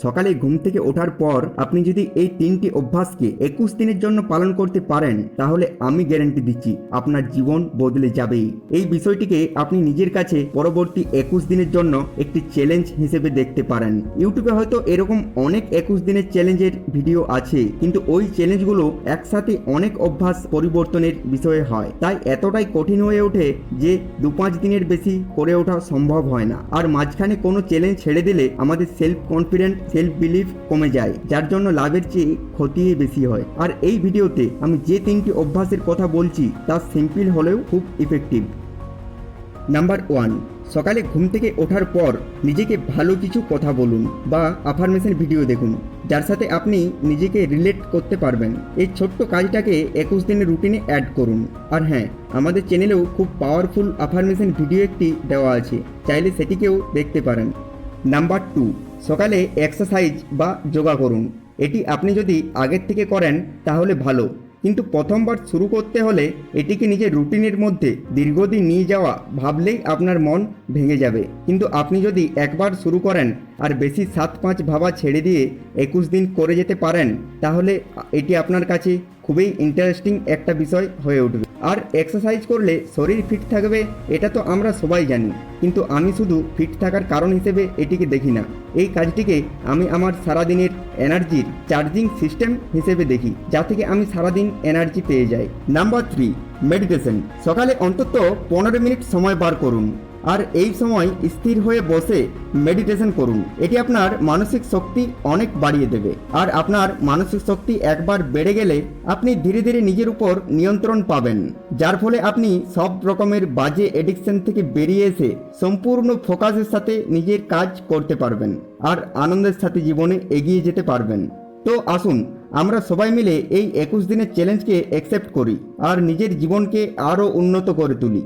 সকালে ঘুম থেকে ওঠার পর আপনি যদি এই 3টি অভ্যাসকে 21 দিনের জন্য পালন করতে পারেন তাহলে আমি গ্যারান্টি দিচ্ছি আপনার জীবন বদলে যাবেই। এই বিষয়টিকে আপনি নিজের কাছে পরবর্তী 21 দিনের জন্য একটি চ্যালেঞ্জ হিসেবে দেখতে পারেন। ইউটিউবে হয়তো এরকম অনেক 21 দিনের চ্যালেঞ্জের ভিডিও আছে, কিন্তু ওই চ্যালেঞ্জগুলো একসাথে অনেক অভ্যাস পরিবর্তনের বিষয়ে হয়, তাই এতটাই কঠিন হয়ে ওঠে যে 2-5 দিনের বেশি করে ওঠা সম্ভব হয় না। আর মাঝখানে কোনো চ্যালেঞ্জ ছেড়ে দিলে আমাদের সেলফ কনফিডেন্স, সেলফ বিলিফ কমে যায়, যার জন্য লাভের চেয়ে ক্ষতিই বেশি হয়। আর এই ভিডিওতে আমি যে 3টি অভ্যাসের কথা বলছি তা সিম্পল হলেও খুব ইফেক্টিভ। নাম্বার 1, সকালে ঘুম থেকে ওঠার পর নিজেকে ভালো কিছু কথা বলুন বা আফার্মেশন ভিডিও দেখুন, যার সাথে আপনি নিজেকে রিলেট করতে পারবেন। এই ছোট্ট কাজটাকে 21 দিনের রুটিনে অ্যাড করুন। আর হ্যাঁ, আমাদের চ্যানেলেও খুব পাওয়ারফুল আফার্মেশন ভিডিও একটি দেওয়া আছে, চাইলে সেটিকেও দেখতে পারেন। নাম্বার 2, সকালে এক্সারসাইজ বা যোগা করুন। এটি আপনি যদি আগের থেকে করেন তাহলে ভালো, কিন্তু প্রথমবার শুরু করতে হলে এটিকে নিজের রুটিনের মধ্যে দীর্ঘদিন নিয়ে যাওয়া ভাবলেই আপনার মন ভেঙে যাবে। কিন্তু আপনি যদি একবার শুরু করেন আর বেশি 7-5 ভাবা ছেড়ে দিয়ে 21 দিন করে যেতে পারেন তাহলে এটি আপনার কাছে খুবই ইন্টারেস্টিং একটা বিষয় হয়ে উঠবে। আর এক্সারসাইজ করলে শরীর ফিট থাকবে এটা তো আমরা সবাই জানি, কিন্তু আমি শুধু ফিট থাকার কারণ হিসেবে এটিকে দেখি না। এই কাজটিকে আমি আমার সারাদিনের এনার্জির চার্জিং সিস্টেম হিসেবে দেখি, যা থেকে আমি সারাদিন এনার্জি পেয়ে যাই। Number 3, meditation. সকালে অন্তত 15 মিনিট সময় বার করুন আর এই সময় স্থির হয়ে বসে মেডিটেশন করুন। এটি আপনার মানসিক শক্তি অনেক বাড়িয়ে দেবে। আর আপনার মানসিক শক্তি একবার বেড়ে গেলে আপনি ধীরে ধীরে নিজের উপর নিয়ন্ত্রণ পাবেন, যার ফলে আপনি সব রকমের বাজে এডিকশন থেকে বেরিয়ে এসে সম্পূর্ণ ফোকাসের সাথে নিজের কাজ করতে পারবেন আর আনন্দের সাথে জীবনে এগিয়ে যেতে পারবেন। তো আসুন আমরা সবাই মিলে এই 21 দিনের চ্যালেঞ্জকে অ্যাকসেপ্ট করি আর নিজের জীবনকে আরও উন্নত করে তুলি।